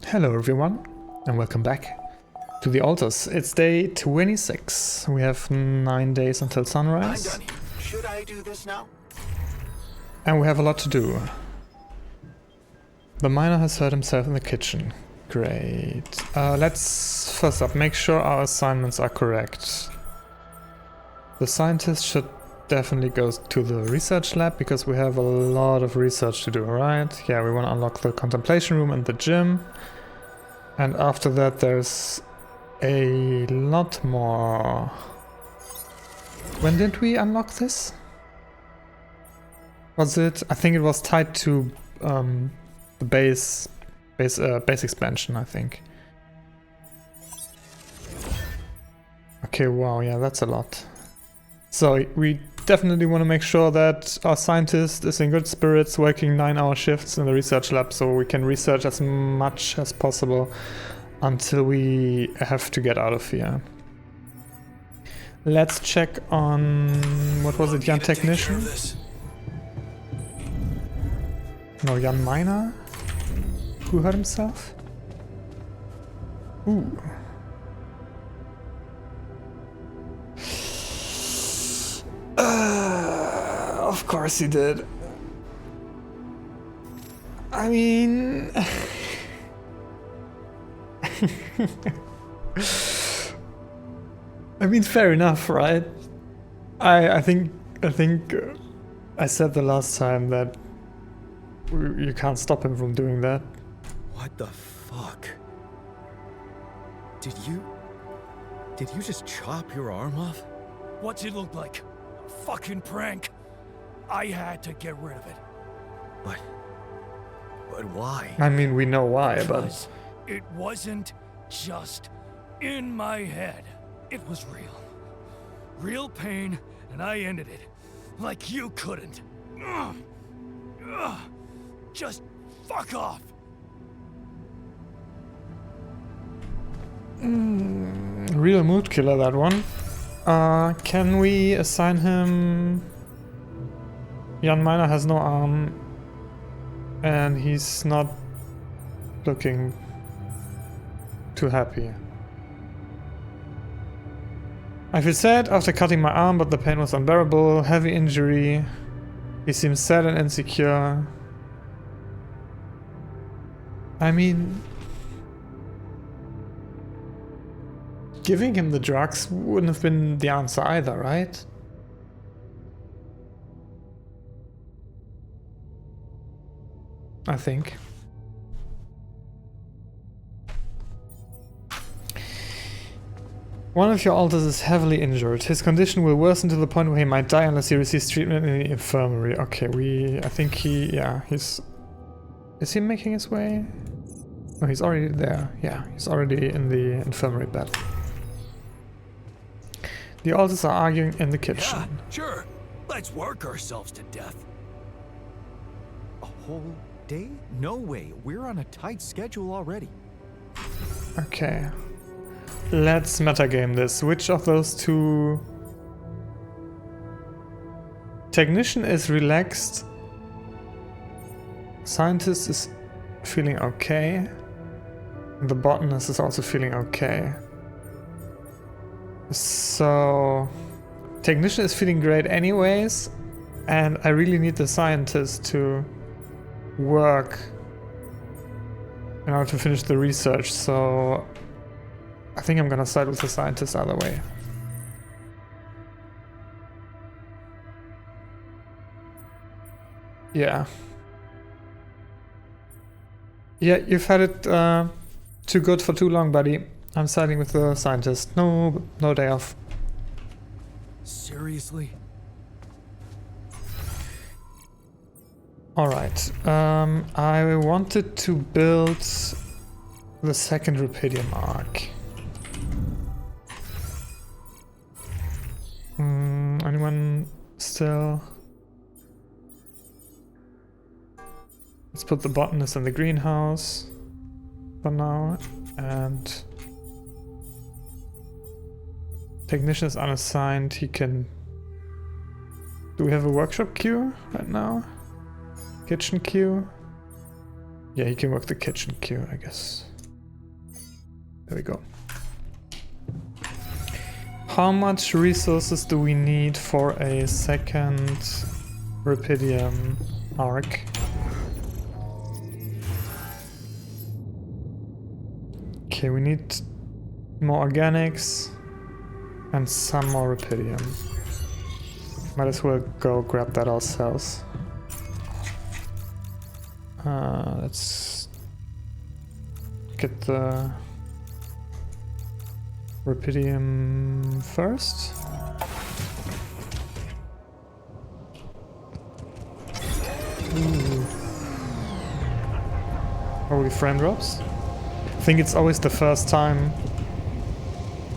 Hello everyone, and welcome back to the altars. It's day 26. We have 9 days until sunrise. I'm done here. Should I do this now? And we have a lot to do. The miner has hurt himself in the kitchen. Great. Let's first up make sure our assignments are correct. The scientist should definitely go to the research lab because we have a lot of research to do, right? Yeah, we want to unlock the contemplation room and the gym. And after that there's a lot more. When did we unlock this? Was it? I think it was tied to the base expansion, I think. Okay, wow, yeah, that's a lot. So we definitely want to make sure that our scientist is in good spirits, working 9-hour shifts in the research lab so we can research as much as possible until we have to get out of here. Let's check on, what was it, young technician? No, young miner? Who hurt himself? Ooh. Of course he did. I mean... I mean, fair enough, right? I think I said the last time that you can't stop him from doing that. What the fuck? Did you just chop your arm off? What's it look like? A fucking prank. I had to get rid of it. But why? I mean, we know why, but... Because it wasn't just in my head. It was real. Real pain, and I ended it. Like you couldn't. Just fuck off. Real mood killer, that one. Can we assign him... Jan Miner has no arm and he's not looking too happy. I feel sad after cutting my arm, but the pain was unbearable. Heavy injury. He seems sad and insecure. I mean... giving him the drugs wouldn't have been the answer either, right? I think. One of your alters is heavily injured. His condition will worsen to the point where he might die unless he receives treatment in the infirmary. Okay, I think he's... Is he making his way? No, he's already there. Yeah, he's already in the infirmary bed. The alters are arguing in the kitchen. Yeah, sure. Let's work ourselves to death. A whole day? No way. We're on a tight schedule already. Okay. Let's metagame this. Which of those two... Technician is relaxed. Scientist is feeling okay. And the botanist is also feeling okay. So... Technician is feeling great anyways. And I really need the scientist to work in order to finish the research, so I think I'm gonna side with the scientist either way. Yeah. Yeah, you've had it too good for too long, buddy. I'm siding with the scientist. No day off. Seriously? Alright, I wanted to build the second Rupidium arc. Anyone still? Let's put the botanist in the greenhouse for now, and technician is unassigned. He can... Do we have a workshop queue right now? Kitchen queue? Yeah, he can work the kitchen queue, I guess. There we go. How much resources do we need for a second Rapidium arc? Okay, we need more organics and some more Rapidium. Might as well go grab that ourselves. Let's get the Rapidium first. Ooh. Holy frame drops. I think it's always the first time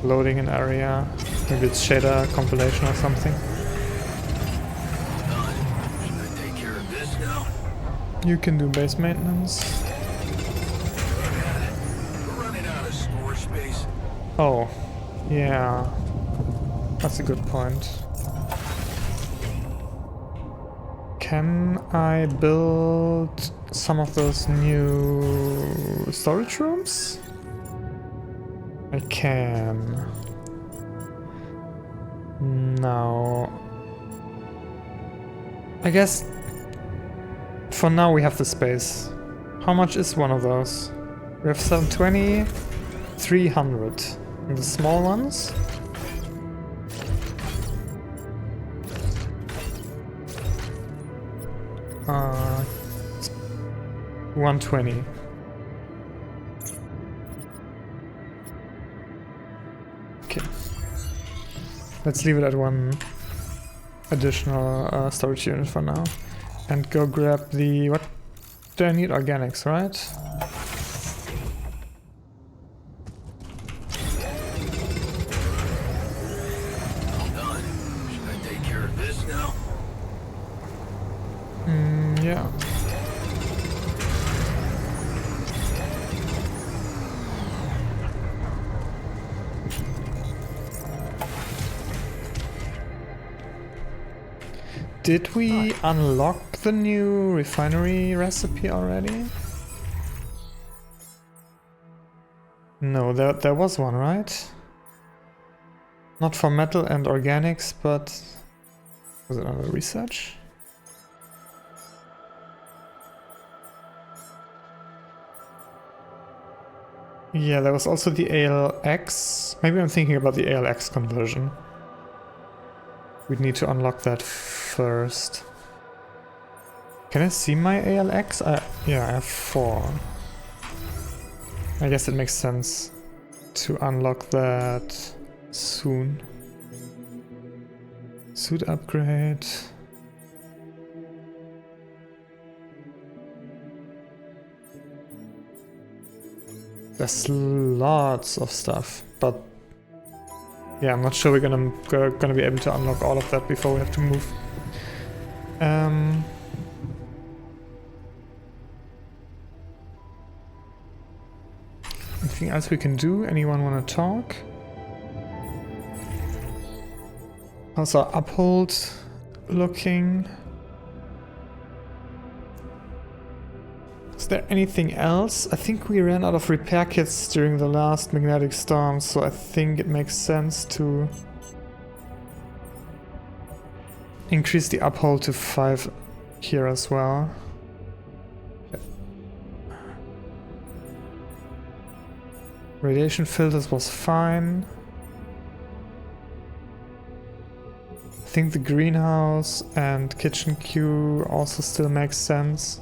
loading an area. Maybe it's shader compilation or something. Should I take care of this now? You can do base maintenance. We're running out of store space. Oh, yeah. That's a good point. Can I build some of those new storage rooms? I can. No. I guess for now we have the space. How much is one of those? We have 720, 300. And the small ones? Uh, 120. Okay. Let's leave it at one additional storage unit for now. And go grab the... what do I need? Organics, right? Yeah. Did we unlock the new refinery recipe already? No, there was one, right? Not for metal and organics, but was it under research? Yeah, there was also the ALX. Maybe I'm thinking about the ALX conversion. We'd need to unlock that first. Can I see my ALX? Yeah, I have 4. I guess it makes sense to unlock that soon. Suit upgrade. There's lots of stuff, but yeah, I'm not sure we're gonna be able to unlock all of that before we have to move. Anything else we can do? Anyone want to talk? How's our uphold looking? Is there anything else? I think we ran out of repair kits during the last magnetic storm, so I think it makes sense to increase the uphold to 5 here as well. Radiation filters was fine. I think the greenhouse and kitchen queue also still makes sense.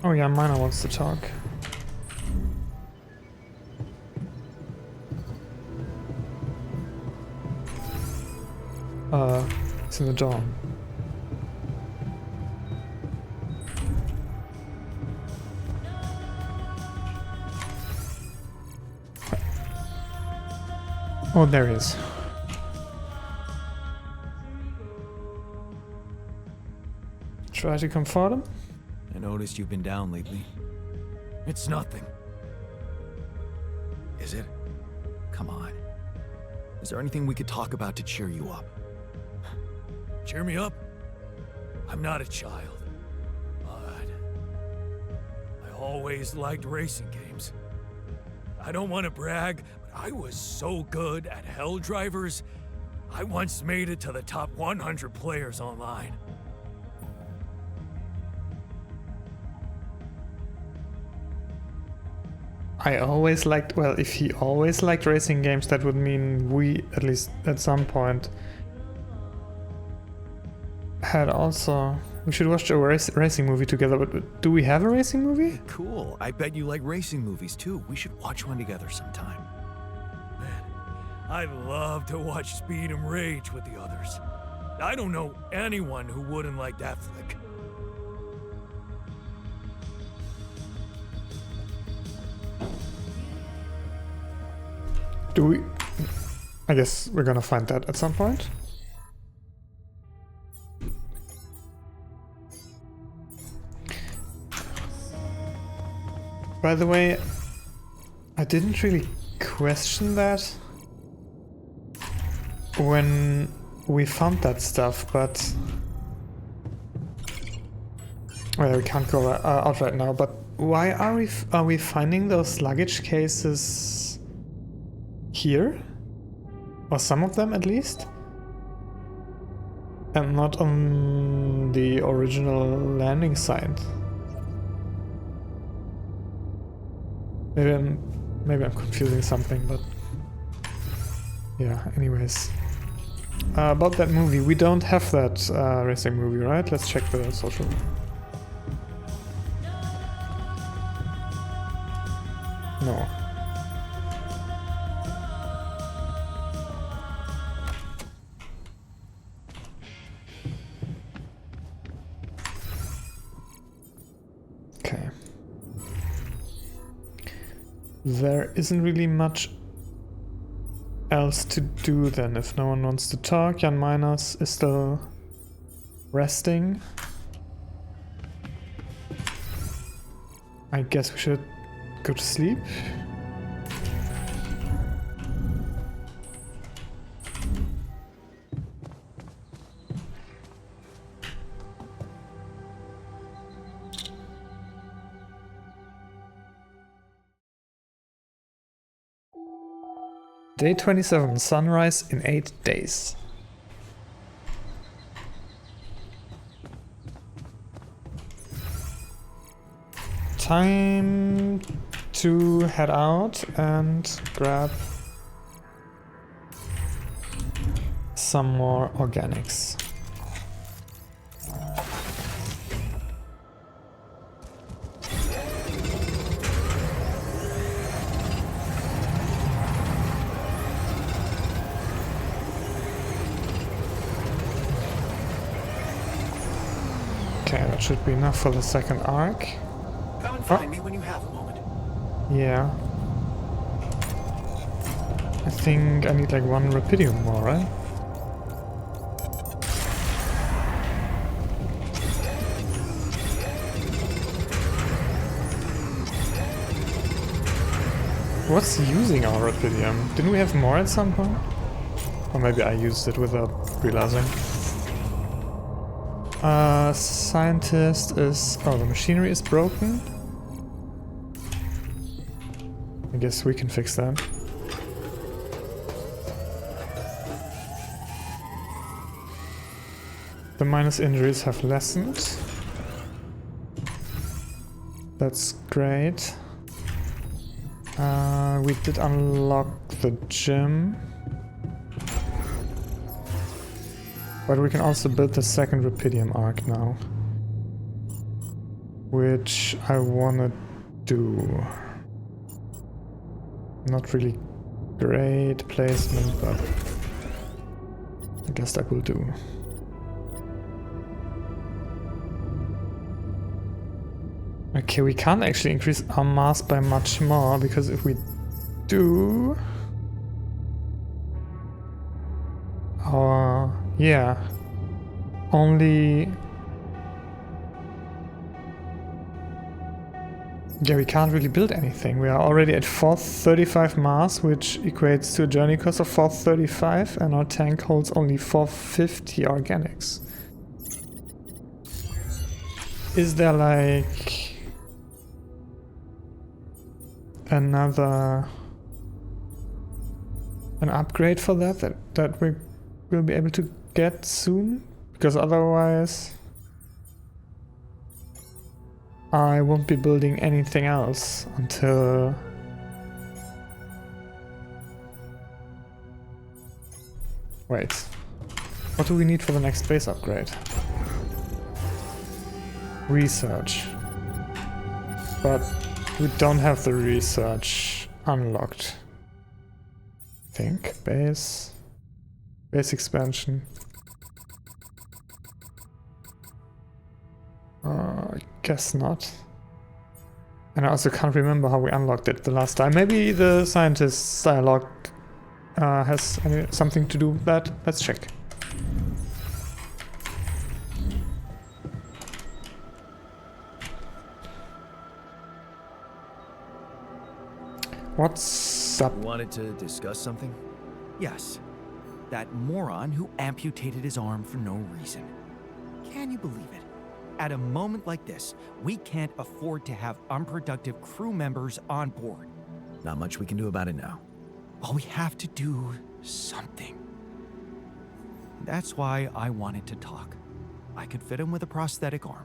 Oh yeah, Miner wants to talk. It's in the dorm. Oh, there he is. Try to comfort him? I noticed you've been down lately. It's nothing. Is it? Come on. Is there anything we could talk about to cheer you up? Cheer me up? I'm not a child, but I always liked racing games. I don't want to brag, but I was so good at Hell Drivers, I once made it to the top 100 players online. I always liked, well, if he always liked racing games, that would mean we, at least at some point, had also... We should watch a racing movie together, but do we have a racing movie? Cool. I bet you like racing movies too. We should watch one together sometime. Man, I'd love to watch Speed and Rage with the others. I don't know anyone who wouldn't like that flick. Do we... I guess we're gonna find that at some point. By the way, I didn't really question that when we found that stuff, but... Well, we can't go out right now, but why are we finding those luggage cases here? Or some of them at least? And not on the original landing site? Maybe I'm confusing something, but yeah, anyways. About that movie, we don't have that racing movie, right? Let's check the social. No. Okay. There isn't really much else to do then if no one wants to talk. Jan Miners is still resting. I guess we should go to sleep. Day 27, sunrise in 8 days. Time to head out and grab some more organics. Okay, that should be enough for the second arc. Come and find me when you have a moment. Yeah. I think I need like 1 Rapidium more, right? What's using our Rapidium? Didn't we have more at some point? Or maybe I used it without realizing. Scientist is... Oh, the machinery is broken. I guess we can fix that. The minus injuries have lessened. That's great. We did unlock the gym. But we can also build the second Rapidium arc now. Which I wanna do. Not really great placement, but I guess that will do. Okay, we can't actually increase our mass by much more, because if we do... yeah. Only... Yeah, we can't really build anything. We are already at 435 mass, which equates to a journey cost of 435, and our tank holds only 450 organics. Is there like an upgrade for that we will be able to get soon? Because otherwise I won't be building anything else until wait. What do we need for the next base upgrade? Research. But we don't have the research unlocked. I think. Base expansion. I guess not. And I also can't remember how we unlocked it the last time. Maybe the scientist's dialogue has something to do with that. Let's check. What's up? Wanted to discuss something? Yes. That moron who amputated his arm for no reason. Can you believe it? At a moment like this, we can't afford to have unproductive crew members on board. Not much we can do about it now. Well, we have to do something. That's why I wanted to talk. I could fit him with a prosthetic arm.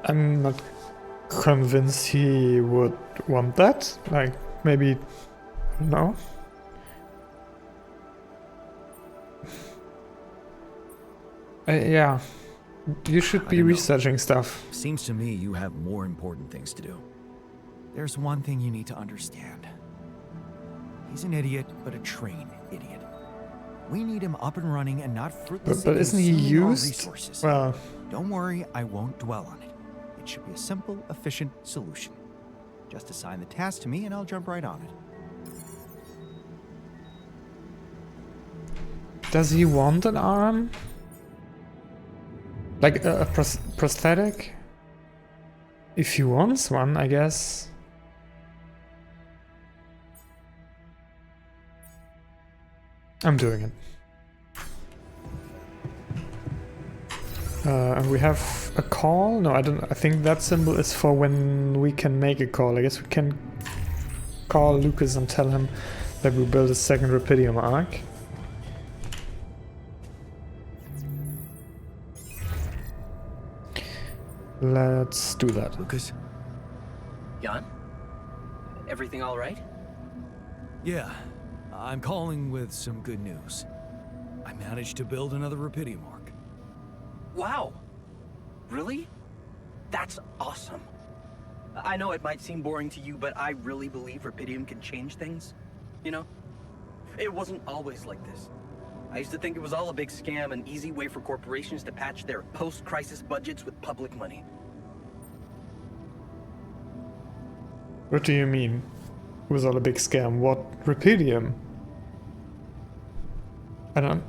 I'm not convinced he would want that. Like, maybe, no. Yeah, you should be researching stuff. Seems to me you have more important things to do. There's one thing you need to understand. He's an idiot, but a trained idiot. We need him up and running and not fruitlessly But isn't he consuming our used? resources. Well, Don't worry, I won't dwell on it. It should be a simple, efficient solution. Just assign the task to me and I'll jump right on it. does he want an arm? Like a prosthetic? If he wants one, I guess. I'm doing it. And we have a call? No, I don't. I think that symbol is for when we can make a call. I guess we can call Lucas and tell him that we build a second Rapidium arc. Let's do that. Lucas? Jan? Everything all right? Yeah, I'm calling with some good news. I managed to build another Rapidium arc. Wow! Really? That's awesome. I know it might seem boring to you, but I really believe Rapidium can change things. You know? It wasn't always like this. I used to think it was all a big scam, an easy way for corporations to patch their post-crisis budgets with public money. What do you mean? It was all a big scam. What Rapidium? I don't.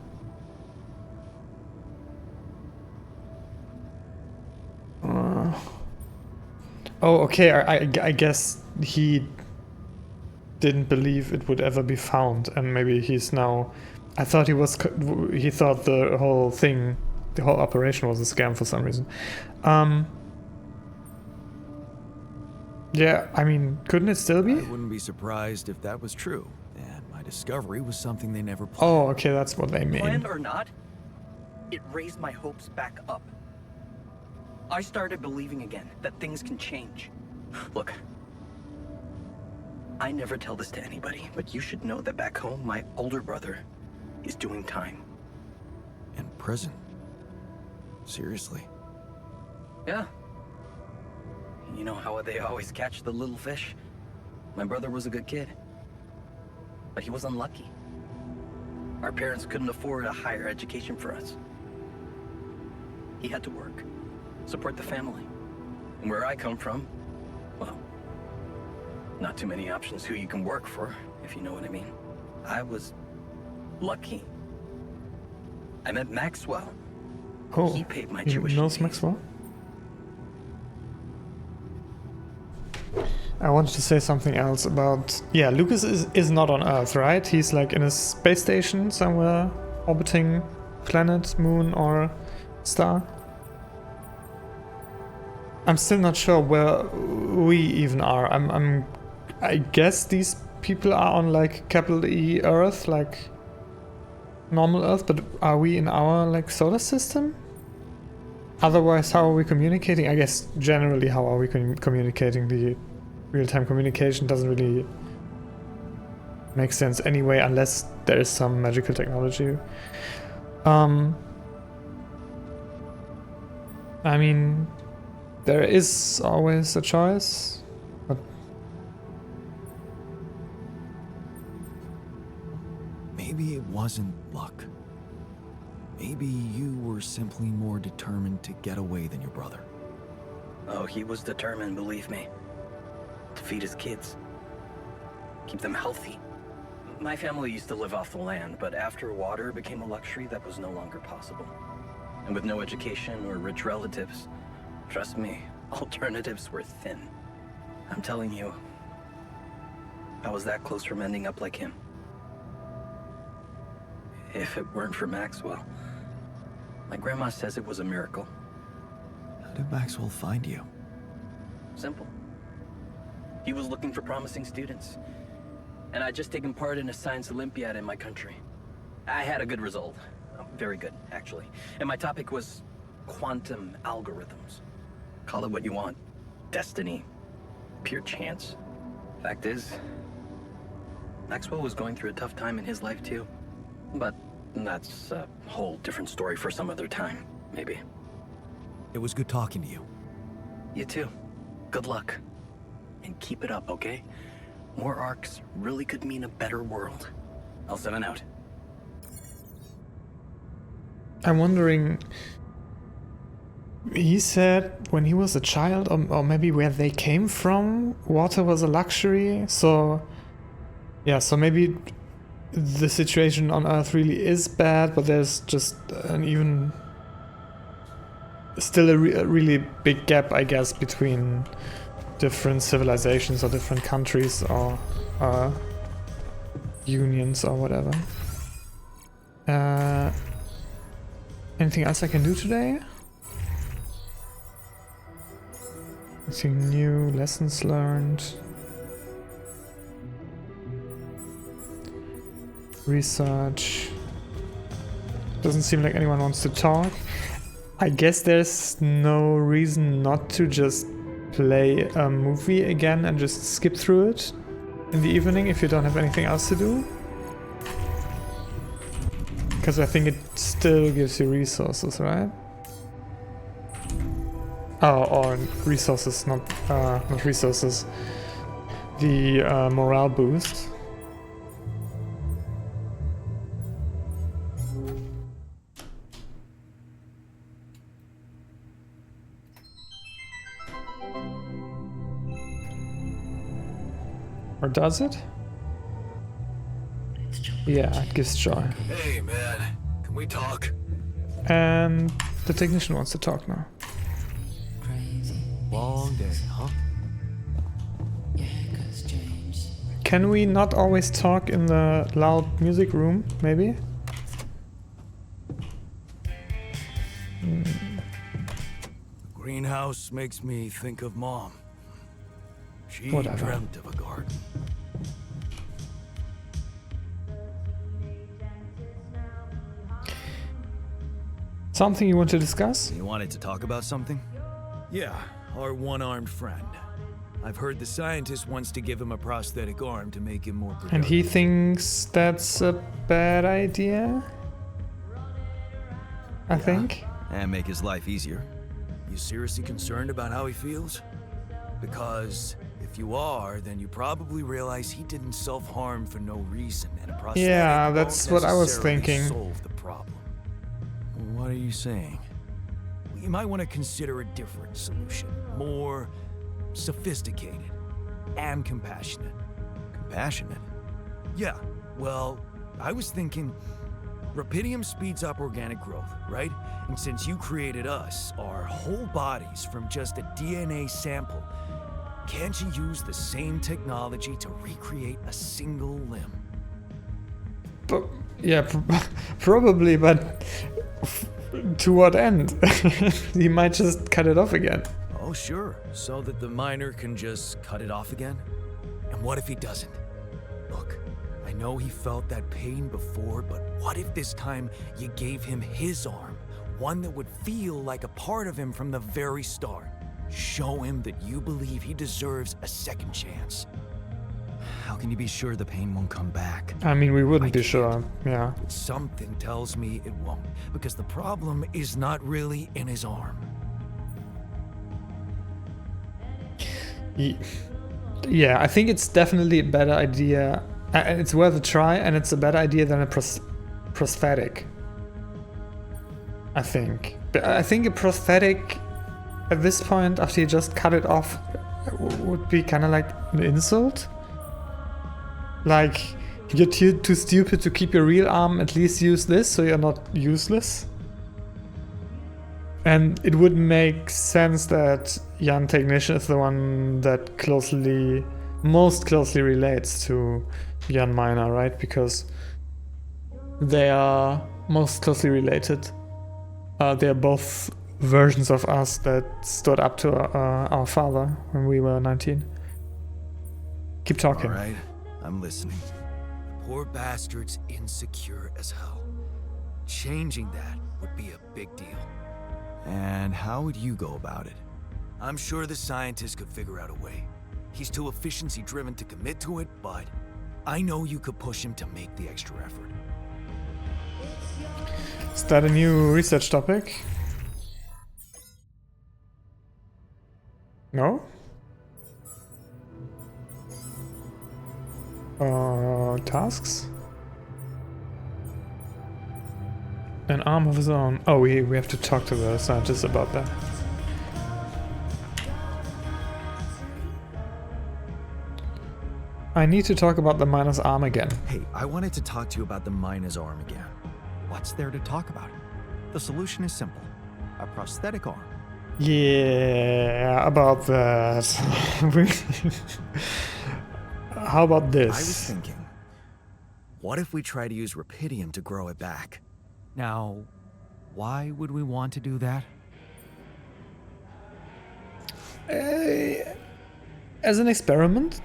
Oh, okay. I guess he didn't believe it would ever be found, and maybe he's now. I thought he was. He thought the whole thing, the whole operation was a scam for some reason. Yeah, I mean, couldn't it still be? I wouldn't be surprised if that was true. And my discovery was something they never planned. Oh, okay, that's what they mean. Planned or not, it raised my hopes back up. I started believing again that things can change. Look, I never tell this to anybody, but you should know that back home, my older brother is doing time. In prison? Seriously? Yeah. You know how they always catch the little fish? My brother was a good kid, but he was unlucky. Our parents couldn't afford a higher education for us. He had to work, support the family. And where I come from, well, not too many options who you can work for, if you know what I mean. I was lucky. I met Maxwell. Oh, He paid my he tuition knows fees. Maxwell? I wanted to say something else about... Yeah, Lucas is not on Earth, right? He's like in a space station somewhere, orbiting planet, moon, or star. I'm still not sure where we even are. I guess these people are on like capital E Earth, like normal Earth, but are we in our like solar system? Otherwise, how are we communicating? I guess generally, how are we communicating? The real-time communication doesn't really make sense anyway, unless there is some magical technology. I mean, there is always a choice, but Maybe it wasn't luck. Maybe you were simply more determined to get away than your brother. Oh, he was determined, believe me. To feed his kids. Keep them healthy. My family used to live off the land, but after water became a luxury, that was no longer possible. And with no education or rich relatives, trust me, alternatives were thin. I'm telling you, I was that close from ending up like him. If it weren't for Maxwell, my grandma says it was a miracle. How did Maxwell find you? Simple. He was looking for promising students, and I'd just taken part in a science Olympiad in my country. I had a good result. Very good, actually. And my topic was quantum algorithms. Call it what you want. Destiny. Pure chance. Fact is, Maxwell was going through a tough time in his life too. But that's a whole different story for some other time, maybe. It was good talking to you. You too. Good luck. And keep it up, okay? More arcs really could mean a better world. I'll 7 out. I'm wondering... He said when he was a child, or maybe where they came from, water was a luxury, so... Yeah, so maybe the situation on Earth really is bad, but there's just an even... Still a really big gap, I guess, between different civilizations or different countries or unions or whatever. Anything else I can do today? Anything new? Lessons learned? Research? Doesn't seem like anyone wants to talk. I guess there's no reason not to just play a movie again and just skip through it in the evening if you don't have anything else to do. Because I think it still gives you resources, right? Oh, or resources, not resources. The morale boost. Or does it? Yeah, it gives joy. Hey, man. Can we talk? And the technician wants to talk now. Long day, huh? Can we not always talk in the loud music room, maybe? Greenhouse makes me think of Mom. She Whatever. dreamt of a garden. Something you want to discuss? You wanted to talk about something? Yeah, our one-armed friend. I've heard the scientist wants to give him a prosthetic arm to make him more productive. And he thinks that's a bad idea? I think. And make his life easier. You seriously concerned about how he feels? Because if you are, then you probably realize he didn't self-harm for no reason, and a prosthetic Yeah, won't that's what I was necessarily thinking. solve the problem. What are you saying? You might want to consider a different solution, more sophisticated and compassionate. Compassionate? Yeah, well, I was thinking Rapidium speeds up organic growth, right? And since you created us, our whole bodies from just a DNA sample, Can't you use the same technology to recreate a single limb? Yeah, probably, but to what end? He might just cut it off again. Oh, sure. So that the miner can just cut it off again? And what if he doesn't? Look, I know he felt that pain before, but what if this time you gave him his arm? One that would feel like a part of him from the very start. Show him that you believe he deserves a second chance. How can you be sure the pain won't come back? I mean, we wouldn't I be sure, yeah. Something tells me it won't, because the problem is not really in his arm. Yeah, I think it's definitely a better idea. It's worth a try, and it's a better idea than a prosthetic. I think. But I think a prosthetic at this point, after you just cut it off, would be kind of like an insult. Like, you're too stupid to keep your real arm, at least use this so you're not useless. And it would make sense that Jan Technician is the one that most closely relates to Jan Miner, right? Because they are most closely related. They are both versions of us that stood up to our father when we were 19. Keep talking. All right, I'm listening. Poor bastard's insecure as hell. Changing that would be a big deal. And how would you go about it? I'm sure the scientist could figure out a way. He's too efficiency-driven to commit to it, but I know you could push him to make the extra effort. Is that a new research topic? No? Tasks? An arm of his own. Oh, we have to talk to the scientist about that. I need to talk about the miner's arm again. Hey, I wanted to talk to you about the miner's arm again. What's there to talk about? The solution is simple. A prosthetic arm. Yeah, about that. How about this? I was thinking, what if we try to use rupidium to grow it back? Now, why would we want to do that? As an experiment?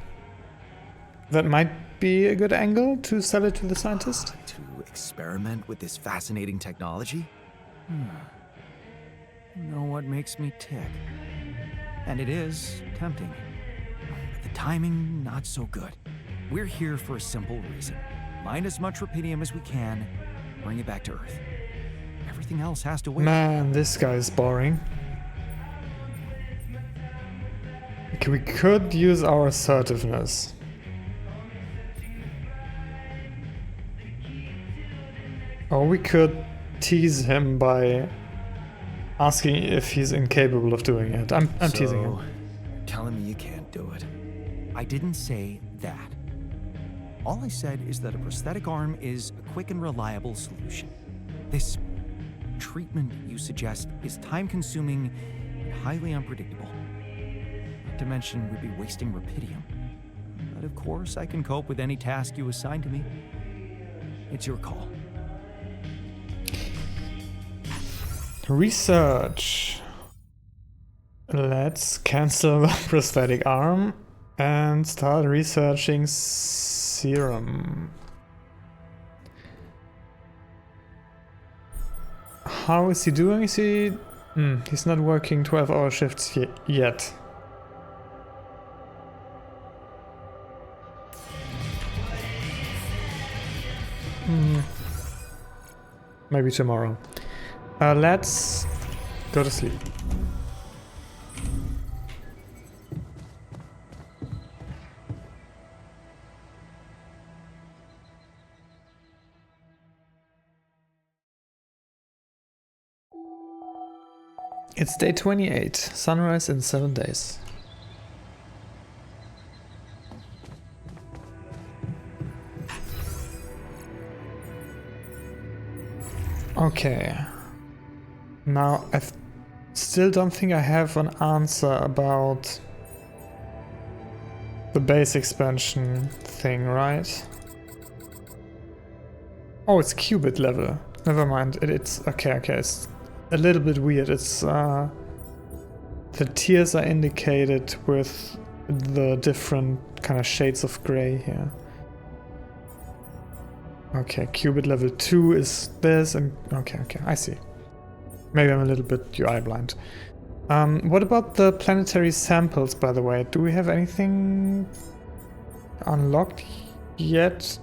That might be a good angle to sell it to the scientist. To experiment with this fascinating technology? You know what makes me tick? And it is tempting. But the timing, not so good. We're here for a simple reason. Mine as much rupidium as we can, bring it back to Earth. Everything else has to wait. Man, this guy is boring. Okay, we could use our assertiveness. Or we could tease him by asking if he's incapable of doing it. I'm teasing him. You're telling me you can't do it. I didn't say that. All I said is that a prosthetic arm is a quick and reliable solution. This treatment you suggest is time-consuming and highly unpredictable. Not to mention we'd be wasting rupidium. But of course, I can cope with any task you assign to me. It's your call. Research. Let's cancel the prosthetic arm and start researching serum. How is he doing? Is he... he's not working 12-hour shifts yet. Maybe tomorrow. Let's go to sleep. It's day 28, sunrise in 7 days. Okay. Now, I still don't think I have an answer about the base expansion thing, right? Oh, it's qubit level. Never mind. It's okay. Okay, it's a little bit weird. It's the tiers are indicated with the different kind of shades of gray here. Okay, qubit level 2 is this, and okay, I see. Maybe I'm a little bit UI blind. What about the planetary samples, by the way? Do we have anything unlocked yet?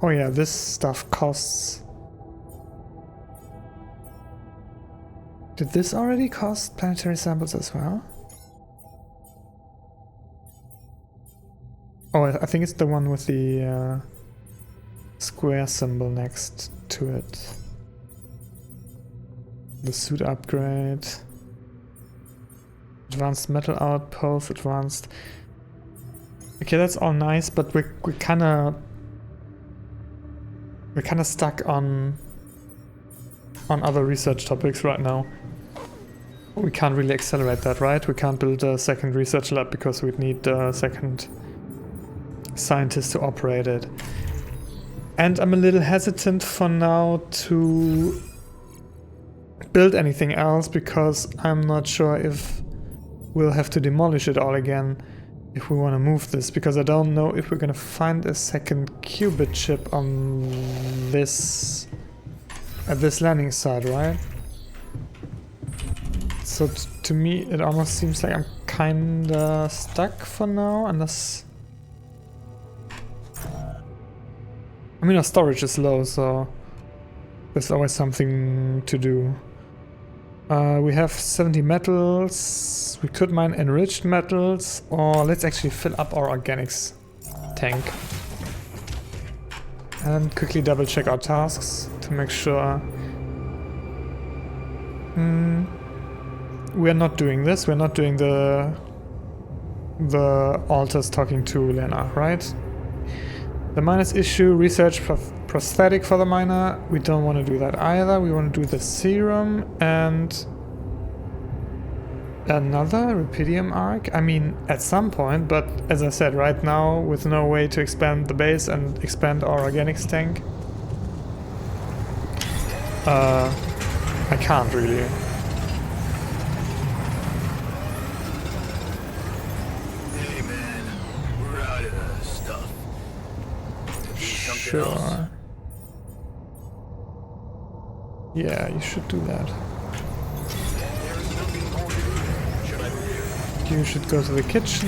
Oh yeah, this stuff costs... Did this already cost planetary samples as well? Oh, I think it's the one with the square symbol next to it. The suit upgrade. Advanced metal outpost, advanced... Okay, that's all nice, but we're kinda stuck on other research topics right now. We can't really accelerate that, right? We can't build a second research lab because we'd need a second scientist to operate it. And I'm a little hesitant for now to build anything else because I'm not sure if we'll have to demolish it all again if we want to move this, because I don't know if we're gonna find a second qubit chip on this at this landing site, right? So to me it almost seems like I'm kinda stuck for now, unless... I mean, our storage is low, so there's always something to do. We have 70 metals. We could mine enriched metals, or let's actually fill up our organics tank. And quickly double check our tasks to make sure. We're not doing this. We're not doing the altars talking to Lena, right? The miner's issue, research prosthetic for the miner. We don't want to do that either. We want to do the serum and another rubidium arc. I mean, at some point, but as I said, right now, with no way to expand the base and expand our organics tank, I can't really. Hey man, we're out of stuff. Sure. Else? Yeah, you should do that. There's nothing more to do. Should I You should go to the kitchen.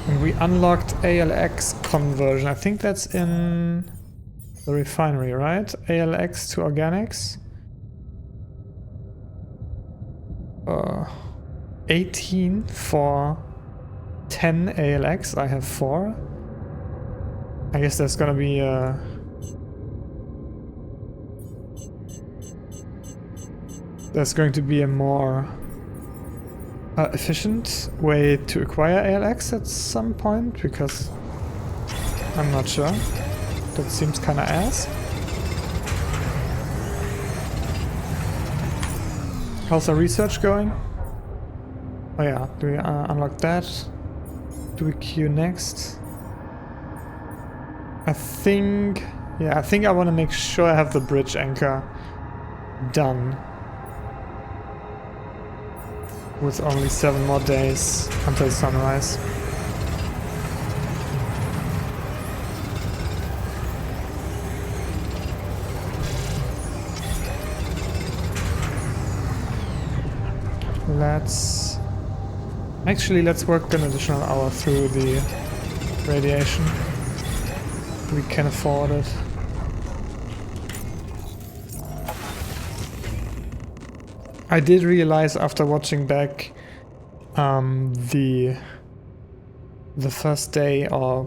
And we unlocked ALX conversion. I think that's in the refinery, right? ALX to organics. 18 for 10 ALX. I have 4. I guess there's gonna be a... There's going to be a more efficient way to acquire ALX at some point, because I'm not sure. That seems kinda ass. How's our research going? Oh yeah, do we unlock that? Do we queue next? I think I want to make sure I have the bridge anchor done. With only 7 more days until sunrise. Let's work an additional hour through the radiation. We can afford it. I did realize after watching back the first day or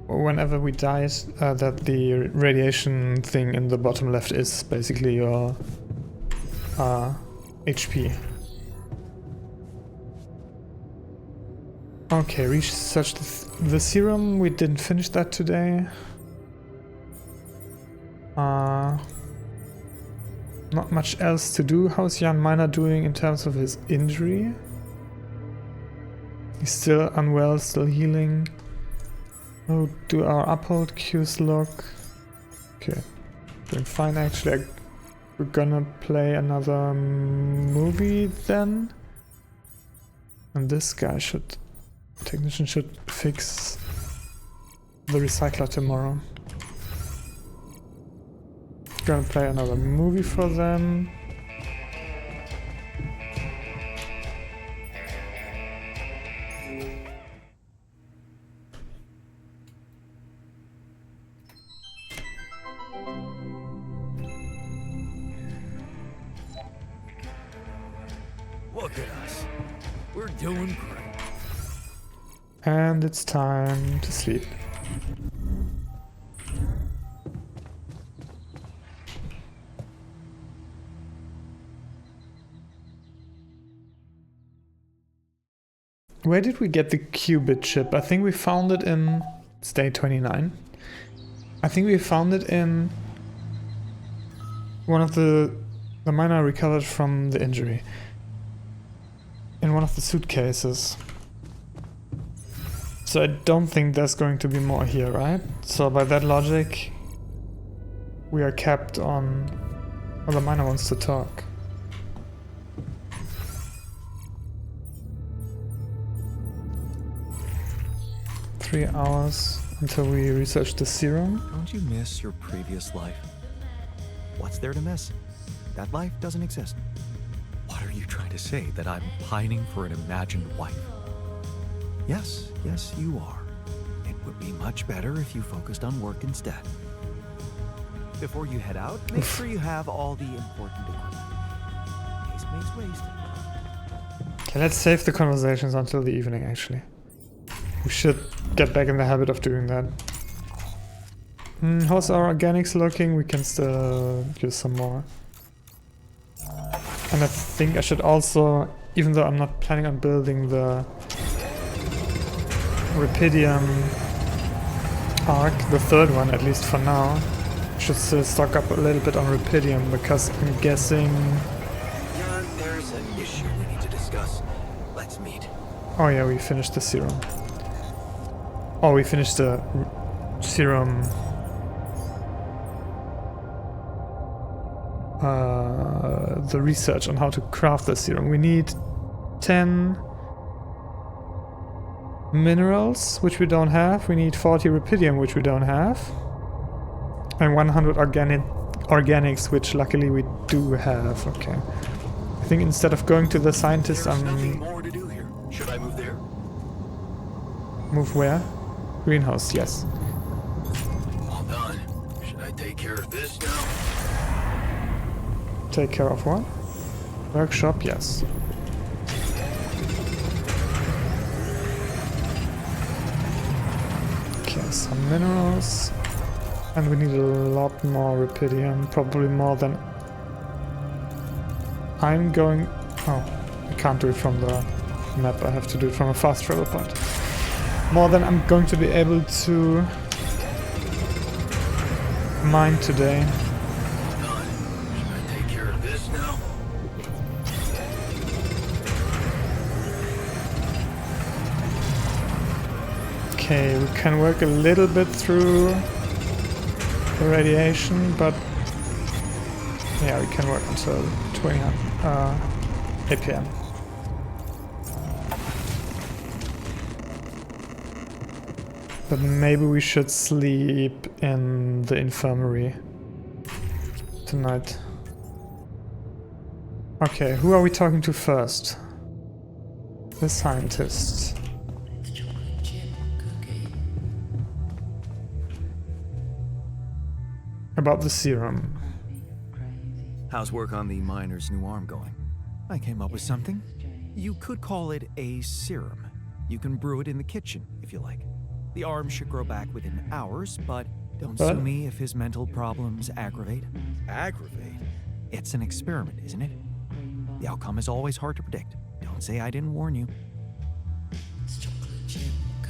whenever we died that the radiation thing in the bottom left is basically your HP. Okay, research the serum. We didn't finish that today. Not much else to do. How's Jan Miner doing in terms of his injury? He's still unwell, still healing. Oh, do our uphold queues look? Okay, doing fine actually. We're gonna play another movie then. And this guy technician should fix the recycler tomorrow. Gonna play another movie for them. Look at us. We're doing great. And it's time to sleep. Where did we get the qubit chip? I think we found it in... It's day 29. I think we found it in one of the mine I recovered from the injury. In one of the suitcases. So I don't think there's going to be more here, right? So by that logic, we are capped on... Well, the miner wants to talk. Three hours until we research the serum. Don't you miss your previous life? What's there to miss? That life doesn't exist. What are you trying to say? That I'm pining for an imagined wife? Yes, you are. It would be much better if you focused on work instead. Before you head out, make sure you have all the important equipment. Waste makes waste. Okay, let's save the conversations until the evening, actually. We should get back in the habit of doing that. How's our organics looking? We can still use some more. And I think I should also, even though I'm not planning on building the Rapidium arc, the third one at least for now, should still stock up a little bit on Rapidium because I'm guessing... John, there's an issue we need to discuss. Let's meet. Oh yeah, we finished the serum. Oh, we finished the serum... the research on how to craft the serum. We need 10 minerals, which we don't have. We need 40 Rapidium, which we don't have. And 100 organics, which luckily we do have. Okay. I think instead of going to the scientist, There's nothing more to do here. Should I move there? Move where? Greenhouse, yes. All done. Should I take care of this now? Take care of what? Workshop, yes. Okay, some minerals. And we need a lot more Rapidium, probably more than... I'm going... Oh, I can't do it from the map, I have to do it from a fast travel point. More than I'm going to be able to mine today. Okay, we can work a little bit through the radiation, but yeah, we can work until 8 PM. But maybe we should sleep in the infirmary tonight. Okay, who are we talking to first? The scientist. About the serum. How's work on the miner's new arm going? I came up with something. You could call it a serum. You can brew it in the kitchen, if you like. The arm should grow back within hours, but don't sue me if his mental problems aggravate. Aggravate? It's an experiment, isn't it? The outcome is always hard to predict. Don't say I didn't warn you.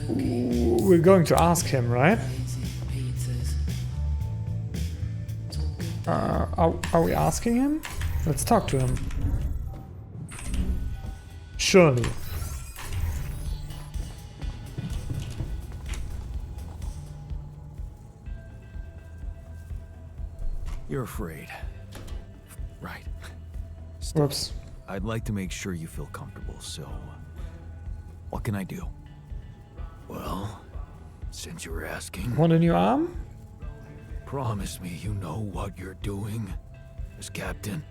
We're going to ask him, right? Are we asking him? Let's talk to him. Surely. You're afraid. Right. Still, Whoops. I'd like to make sure you feel comfortable, so what can I do? Well, since you were asking, Want a new arm? promise me you know what you're doing as captain.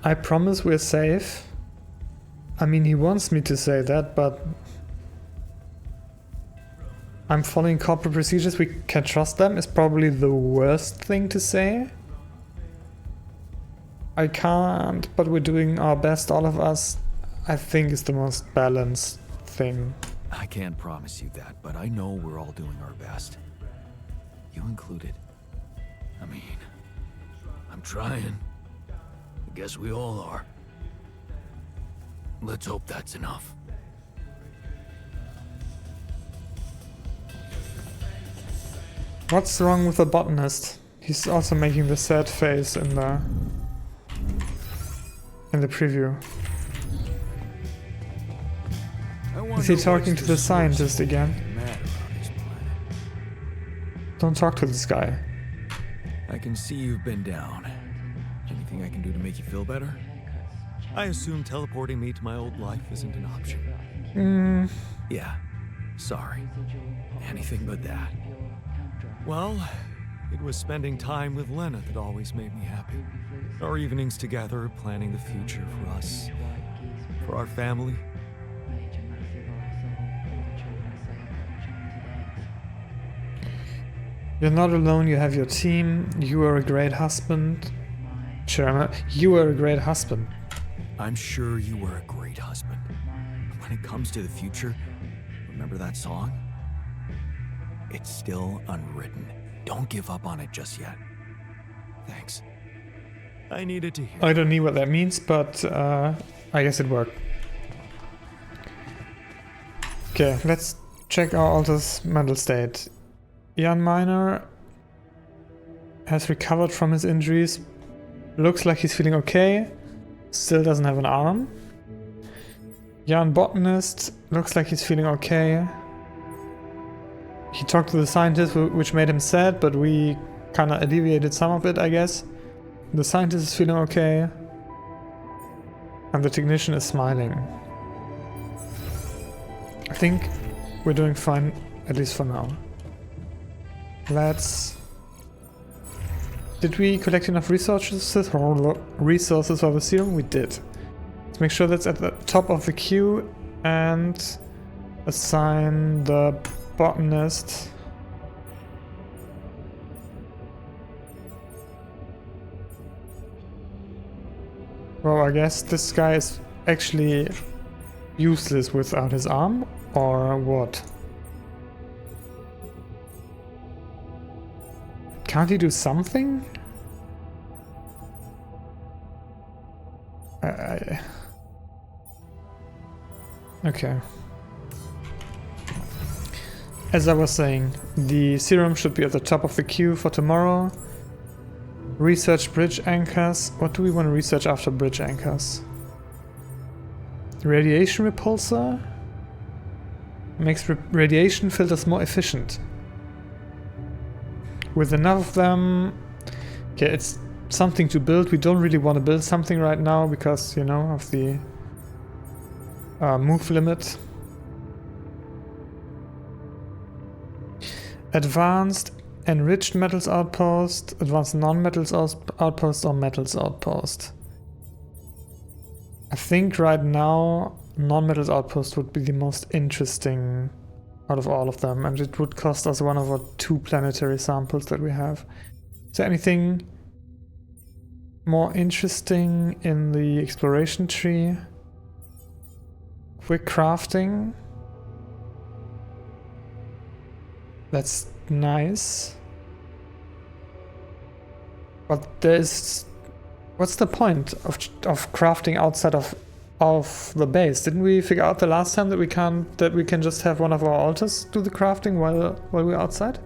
I promise we're safe. I mean, he wants me to say that, but I'm following corporate procedures. We can trust them is probably the worst thing to say. I can't, but we're doing our best, all of us. I think is the most balanced thing. I can't promise you that, but I know we're all doing our best. You included. I mean, I'm trying. I guess we all are. Let's hope that's enough. What's wrong with the botanist? He's also making the sad face in the preview. Is he talking to the scientist again? Don't talk to this guy. I can see you've been down. Anything I can do to make you feel better? I assume teleporting me to my old life isn't an option. Yeah, sorry. Anything but that. Well, it was spending time with Lena that always made me happy. Our evenings together, planning the future for us, for our family. You're not alone, you have your team. You are a great husband. Sure, you are a great husband. I'm sure you were a great husband. When it comes to the future, remember that song? It's still unwritten. Don't give up on it just yet. Thanks. I needed to hear. I don't know what that means, but I guess it worked. Okay, let's check our altar's mental state. Jan Minor has recovered from his injuries. Looks like he's feeling okay. Still doesn't have an arm. Jan Botanist looks like he's feeling okay. He talked to the scientist, which made him sad, but we kind of alleviated some of it, I guess. The scientist is feeling okay. And the technician is smiling. I think we're doing fine, at least for now. Let's... Did we collect enough resources for the serum? We did. Let's make sure that's at the top of the queue and assign the botanist. Well, I guess this guy is actually useless without his arm, or what? Can't he do something? Okay. As I was saying, the serum should be at the top of the queue for tomorrow. Research bridge anchors. What do we want to research after bridge anchors? Radiation repulsor? Makes radiation filters more efficient. With enough of them... Okay, it's something to build. We don't really want to build something right now because, you know, of the move limit. Advanced enriched metals outpost, advanced non-metals outpost, or metals outpost. I think right now non-metals outpost would be the most interesting out of all of them, and it would cost us one of our 2 planetary samples that we have. Is there anything more interesting in the exploration tree? Quick crafting. That's nice. But there's... What's the point of crafting outside of the base? Didn't we figure out the last time that we can just have one of our altars do the crafting while we're outside?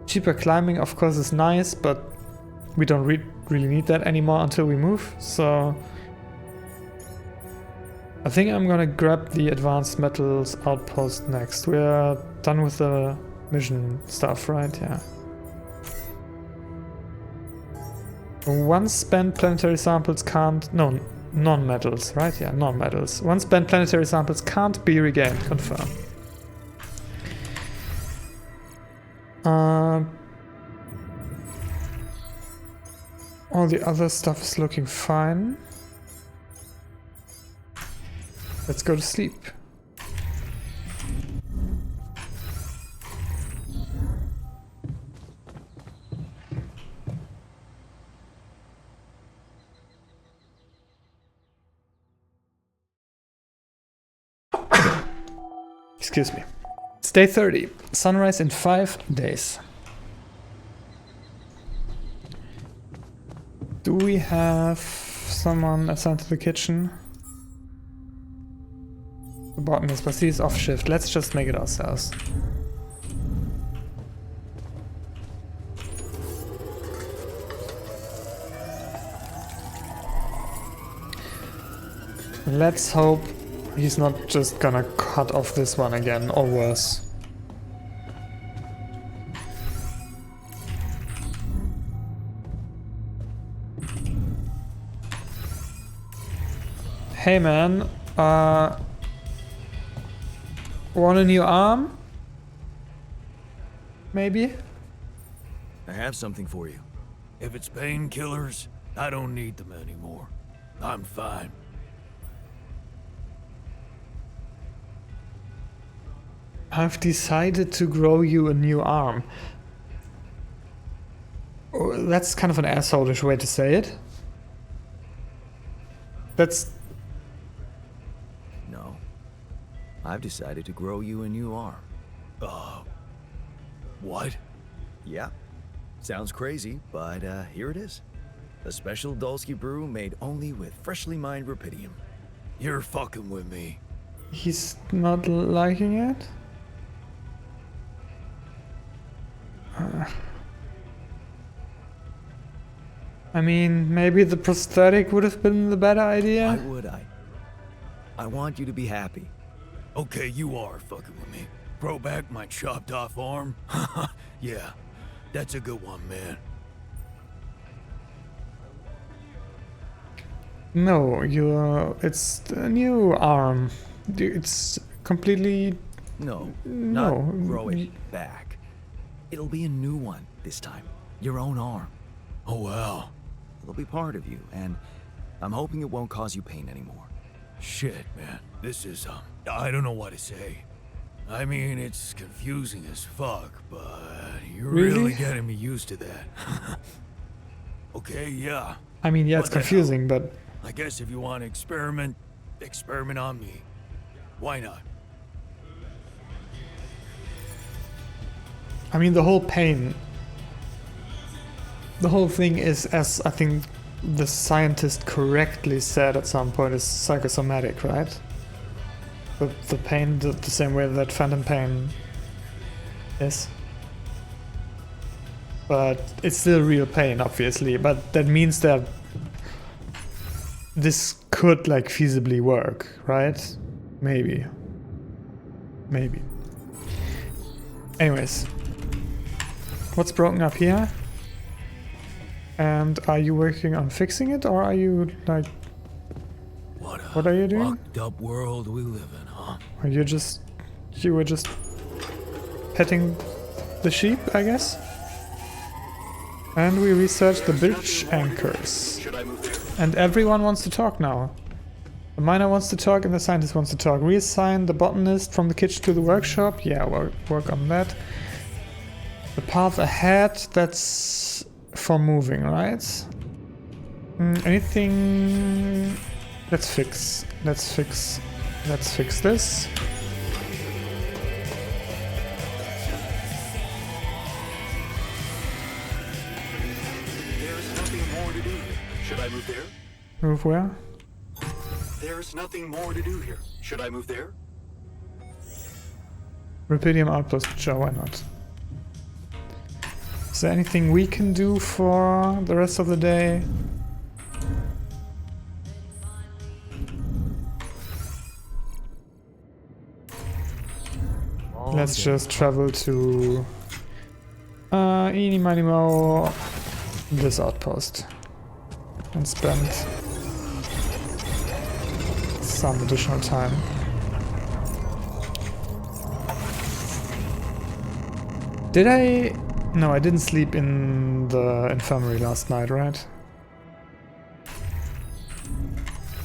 Cheaper climbing, of course, is nice, but we don't really need that anymore until we move, so... I think I'm gonna grab the advanced metals outpost next. We're done with the mission stuff, right? Yeah. Once spent planetary samples can't... No, non-metals, right? Yeah, non-metals. Once spent planetary samples can't be regained. Confirm. All the other stuff is looking fine. Let's go to sleep. Excuse me. It's day 30. Sunrise in 5 days. Do we have someone assigned to the kitchen? The botanist, but he's off shift. Let's just make it ourselves. Let's hope he's not just gonna cut off this one again, or worse. Hey man, want a new arm? Maybe? I have something for you. If it's painkillers, I don't need them anymore. I'm fine. I've decided to grow you a new arm. Oh, that's kind of an asshole-ish way to say it. That's... No. I've decided to grow you a new arm. What? Yeah. Sounds crazy, but here it is. A special Dulski brew made only with freshly mined rupidium. You're fucking with me. He's not liking it? I mean, maybe the prosthetic would have been the better idea? Why would I? I want you to be happy. Okay, you are fucking with me. Grow back my chopped off arm? Yeah, that's a good one, man. No, it's a new arm. It's completely... No, No. not grow it back. It'll be a new one this time. Your own arm. Oh, wow. It'll be part of you, and I'm hoping it won't cause you pain anymore. Shit, man. This is, I don't know what to say. I mean, it's confusing as fuck, but you're really getting me used to that. Okay, yeah. I mean, yeah, What it's the hell? confusing, but... I guess if you want to experiment on me. Why not? I mean, the whole pain... The whole thing is, as I think the scientist correctly said at some point, is psychosomatic, right? The pain, the same way that phantom pain is. But it's still real pain, obviously. But that means that this could, like, feasibly work, right? Maybe. Maybe. Anyways. What's broken up here? And are you working on fixing it, or are you, like... What are you doing? Fucked up world we live in, huh? Or you were just petting the sheep, I guess? And we researched the bridge anchors. Should I move there? And everyone wants to talk now. The miner wants to talk and the scientist wants to talk. Reassign the botanist from the kitchen to the workshop. Yeah, work on that. The path ahead, that's for moving, right? Anything... Let's fix this. There's nothing more to do here. Should I move there? Move where? There's nothing more to do here. Should I move there? Rupidium outpost, sure, why not? Is there anything we can do for the rest of the day? Let's just travel to eeny miny mo, this outpost, and spend some additional time. Did I? No, I didn't sleep in the infirmary last night, right?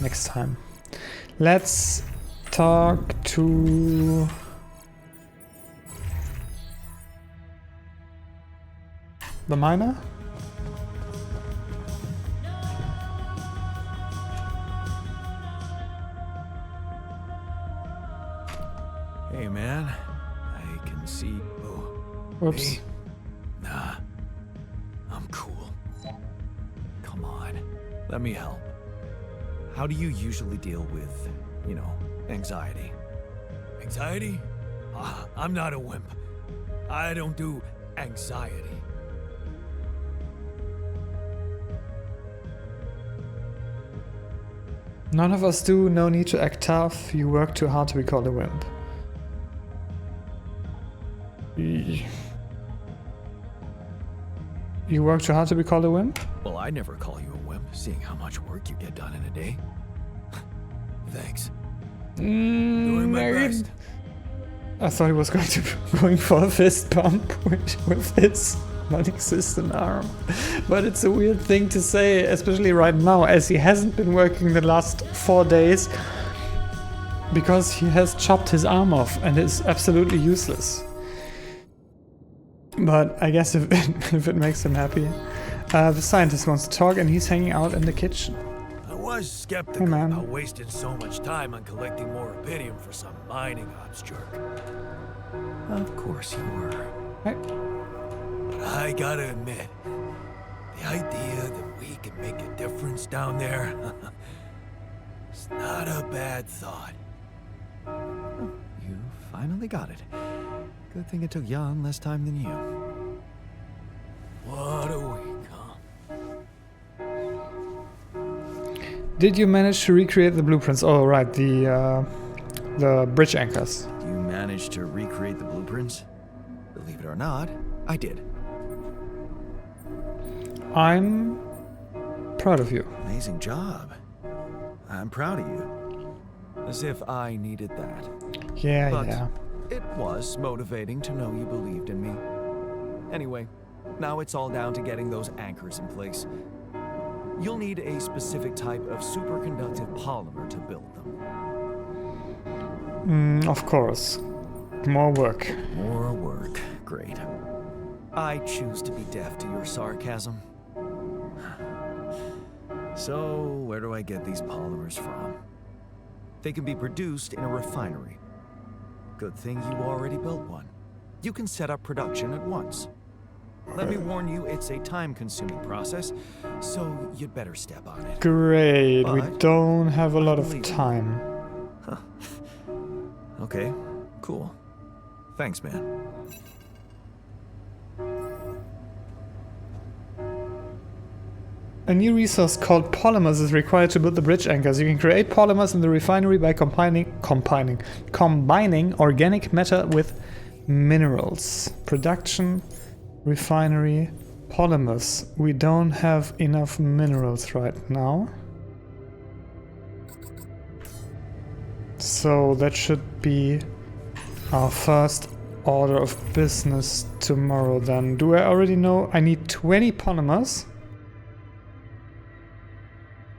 Next time. Let's talk to... the miner? Hey, man. I can see... Oh. Whoops. Me? Nah. I'm cool. Come on. Let me help. How do you usually deal with, you know, anxiety? Anxiety? I'm not a wimp. I don't do anxiety. None of us do, no need to act tough. You work too hard to be called a wimp. You work too hard to be called a wimp? Well, I never call you a wimp, seeing how much work you get done in a day. Thanks. Doing my best. I thought he was going for a fist bump with his non-existent arm. But it's a weird thing to say, especially right now, as he hasn't been working the last 4 days because he has chopped his arm off and is absolutely useless. But I guess if it makes him happy. The scientist wants to talk and he's hanging out in the kitchen. I was skeptical Hey, man. about wasting so much time on collecting more rubidium for some mining ops jerk. Of course you were. Hey. But I gotta admit, the idea that we can make a difference down there, it's not a bad thought. You finally got it. Good thing it took Jan less time than you. What a week, huh? Did you manage to recreate the blueprints? Oh, right, the bridge anchors. You managed to recreate the blueprints? Believe it or not, I did. I'm proud of you. Amazing job. I'm proud of you. As if I needed that. Yeah, But yeah. it was motivating to know you believed in me. Anyway, now it's all down to getting those anchors in place. You'll need a specific type of superconductive polymer to build them. Of course. More work. More work. Great. I choose to be deaf to your sarcasm. So, where do I get these polymers from? They can be produced in a refinery. Good thing you already built one. You can set up production at once. Let me warn you, it's a time-consuming process, so you'd better step on it. Great, we But don't have a lot of believe you. time. Okay, cool. Thanks, man. A new resource called polymers is required to build the bridge anchors. You can create polymers in the refinery by combining organic matter with minerals. Production, refinery, polymers. We don't have enough minerals right now. So that should be our first order of business tomorrow then. Do I already know? I need 20 polymers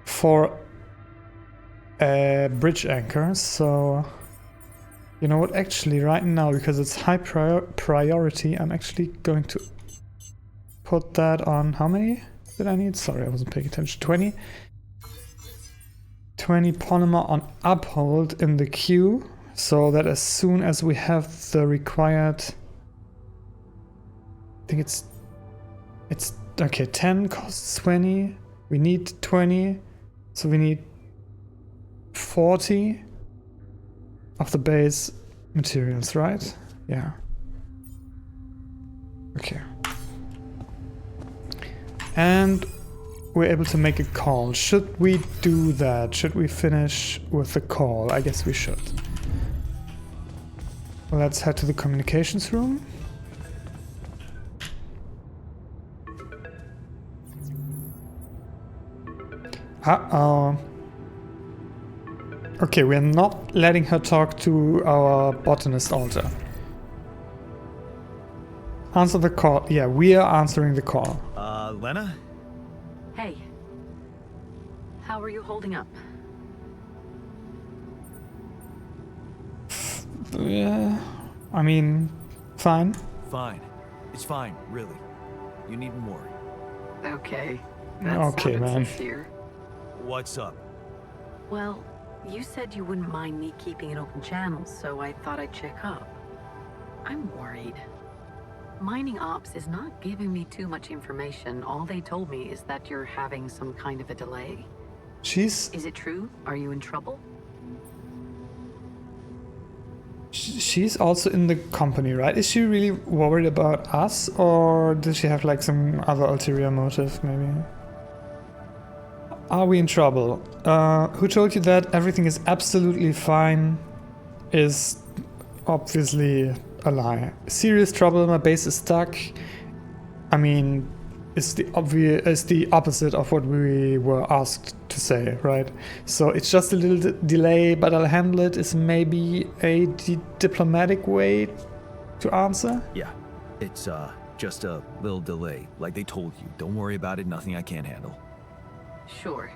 for a bridge anchor. So, you know what? Actually, right now, because it's high priority, I'm actually going to put that on. How many did I need? Sorry, I wasn't paying attention. 20 polymer on uphold in the queue, so that as soon as we have the required, I think it's okay, 10 costs 20, we need 20, so we need 40 of the base materials, right? Yeah. Okay. And we're able to make a call. Should we do that? Should we finish with the call? I guess we should. Let's head to the communications room. Uh-oh. Okay, we're not letting her talk to our botanist altar. Answer the call. Yeah, we are answering the call. Lena? Hey. How are you holding up? Yeah, I mean, fine. Fine. It's fine, really. You needn't worry. Okay. That Okay, sounded man. sincere. What's up? Well, you said you wouldn't mind me keeping an open channel, so I thought I'd check up. I'm worried. Mining Ops is not giving me too much information. All they told me is that you're having some kind of a delay. She's Is it true? Are you in trouble? she's also in the company, right? Is she really worried about us, or does she have like some other ulterior motive, maybe? Are we in trouble? Who told you that everything is absolutely fine is obviously a lie. Serious trouble, my base is stuck. I mean, it's the opposite of what we were asked to say, right? So it's just a little delay, but I'll handle it is maybe a diplomatic way to answer. Yeah, it's just a little delay, like they told you. Don't worry about it, nothing I can't handle. Sure.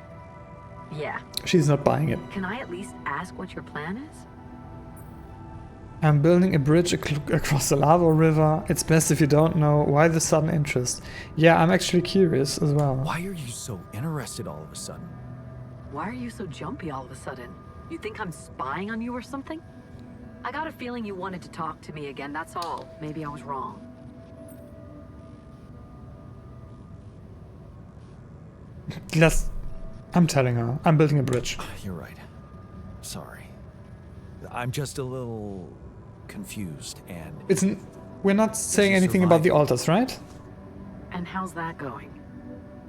Yeah. She's not buying it. Can I at least ask what your plan is? I'm building a bridge across the lava river. It's best if you don't know. Why the sudden interest? Yeah, I'm actually curious as well. Why are you so interested all of a sudden? Why are you so jumpy all of a sudden? You think I'm spying on you or something? I got a feeling you wanted to talk to me again, that's all. Maybe I was wrong. I'm telling her. I'm building a bridge. You're right. Sorry. I'm just a little confused and... We're not saying you anything about the survive? altars, right? And how's that going?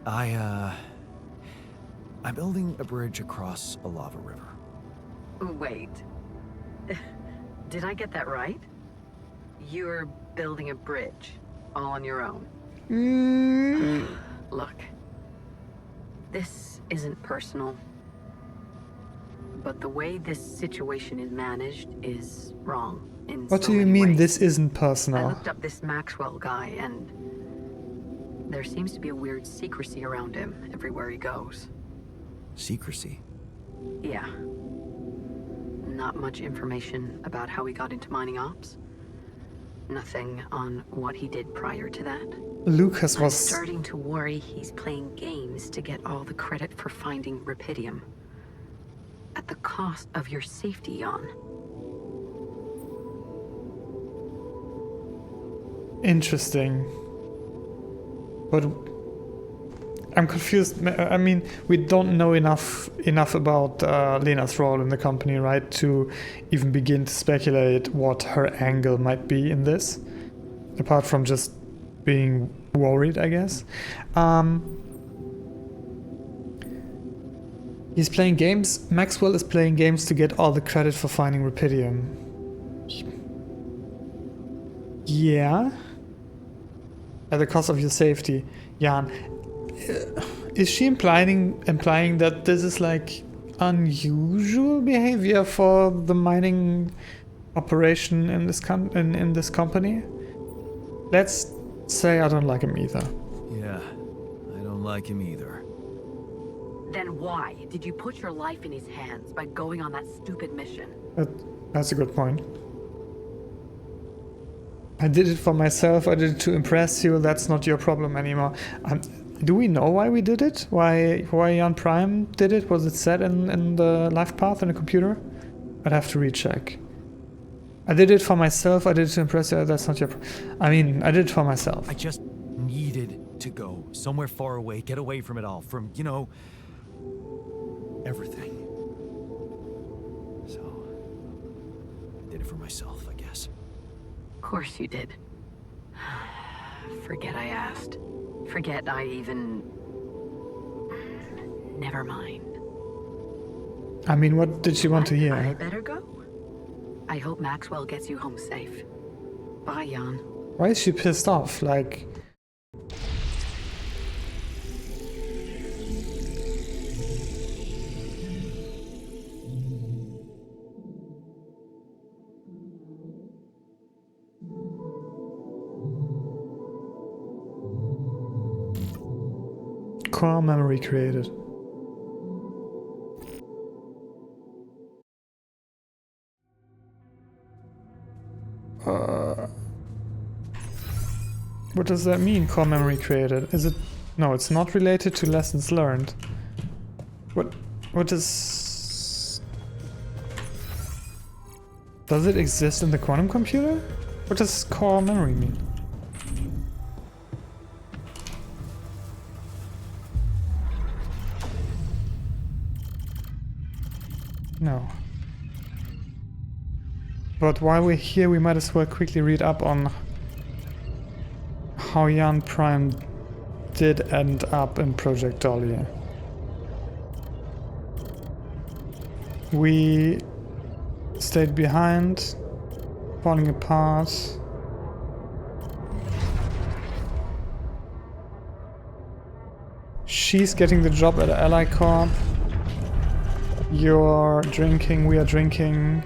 I'm building a bridge across a lava river. Wait. Did I get that right? You're building a bridge, all on your own. Look. This isn't personal. But the way this situation is managed is wrong in What so do you many mean ways. this isn't I personal? looked up this Maxwell guy, and there seems to be a weird secrecy around him everywhere he goes. Secrecy? Yeah. Not much information about how he got into mining ops. Nothing on what he did prior to that. Lucas I'm was... starting to worry he's playing games to get all the credit for finding Rapidium. At the cost of your safety, Jan. Interesting. But I'm confused. I mean, we don't know enough about Lena's role in the company, right? To even begin to speculate what her angle might be in this. Apart from just being worried, I guess. He's playing games. Maxwell is playing games to get all the credit for finding Rapidium. Yeah. At the cost of your safety. Jan, is she implying that this is like unusual behavior for the mining operation in this in this company? Let's say I don't like him either. Yeah, I don't like him either. Then why did you put your life in his hands by going on that stupid mission? That's a good point. I did it for myself. I did it to impress you. That's not your problem anymore. Do we know why we did it? Why Jan Prime did it? Was it set in the life path in the computer? I'd have to recheck. I did it for myself. I did it to impress you. That's not your I mean, I did it for myself. I just needed to go somewhere far away, get away from it all, from, you know, everything. So, I did it for myself, I guess. Of course you did. Forget I asked. Forget I even... Never mind. I mean, what did she want to I hear? better go. I hope Maxwell gets you home safe. Bye, Jan. Why is she pissed off? Like... Core memory created. What does that mean, core memory created? Is it... No, it's not related to lessons learned. What is... Does it exist in the quantum computer? What does core memory mean? No. But while we're here, we might as well quickly read up on how Jan Prime did end up in Project Dolly. We stayed behind, falling apart. She's getting the job at Ally Corp. You're drinking, we are drinking.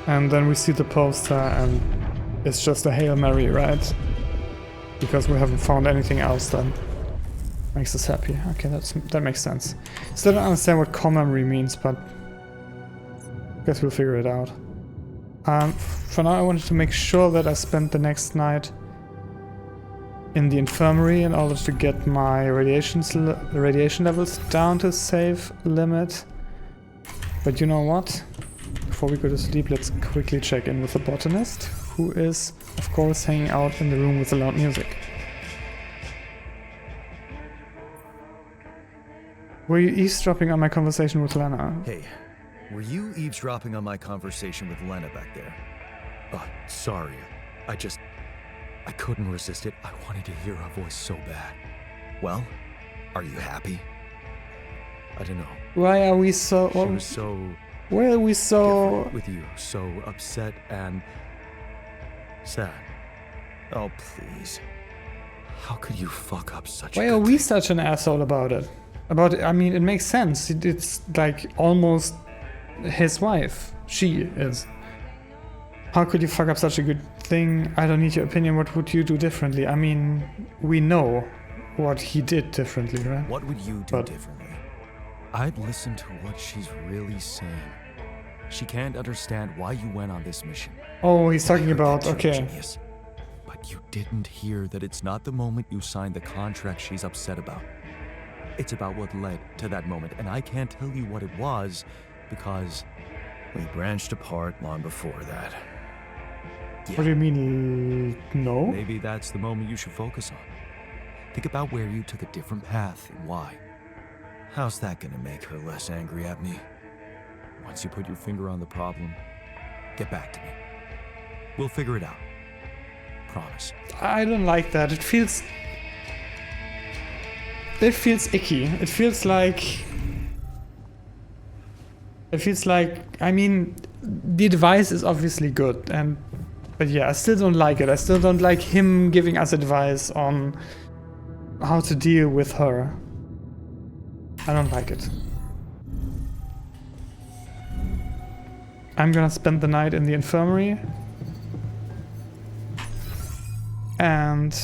And then we see the poster and it's just a Hail Mary, right? Because we haven't found anything else that makes us happy. Okay, that makes sense. Still don't understand what core memory means, but I guess we'll figure it out. For now I wanted to make sure that I spent the next night in the infirmary in order to get my radiation levels down to safe limit. But you know what? Before we go to sleep, let's quickly check in with the botanist, who is, of course, hanging out in the room with the loud music. Were you eavesdropping on my conversation with Lena? Hey, were you eavesdropping on my conversation with Lena back there? Oh, sorry. I couldn't resist it. I wanted to hear her voice so bad. Well, are you happy? I don't know. Why are we so... She was so... Why are we so... different with you, so upset and... sad. Oh, please. How could you fuck up such a Why are we such an asshole about it? I mean, it makes sense. It's like almost his wife. She is. How could you fuck up such a good thing? I don't need your opinion. What would you do differently? I mean, we know what he did differently, right? What would you do differently? I'd listen to what she's really saying. She can't understand why you went on this mission. Oh, he's talking about... Okay. Genius. But you didn't hear that it's not the moment you signed the contract she's upset about. It's about what led to that moment, and I can't tell you what it was because we branched apart long before that. Yeah. What do you mean, no? Maybe that's the moment you should focus on. Think about where you took a different path and why. How's that gonna make her less angry at me? Once you put your finger on the problem, get back to me. We'll figure it out. Promise. I don't like that. It feels icky. It feels like... I mean, the advice is obviously good, but yeah, I still don't like it. I still don't like him giving us advice on how to deal with her. I don't like it. I'm gonna spend the night in the infirmary. And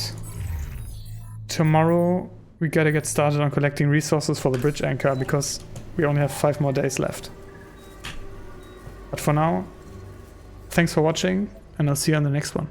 tomorrow we gotta get started on collecting resources for the bridge anchor because we only have 5 more days left. But for now, thanks for watching and I'll see you on the next one.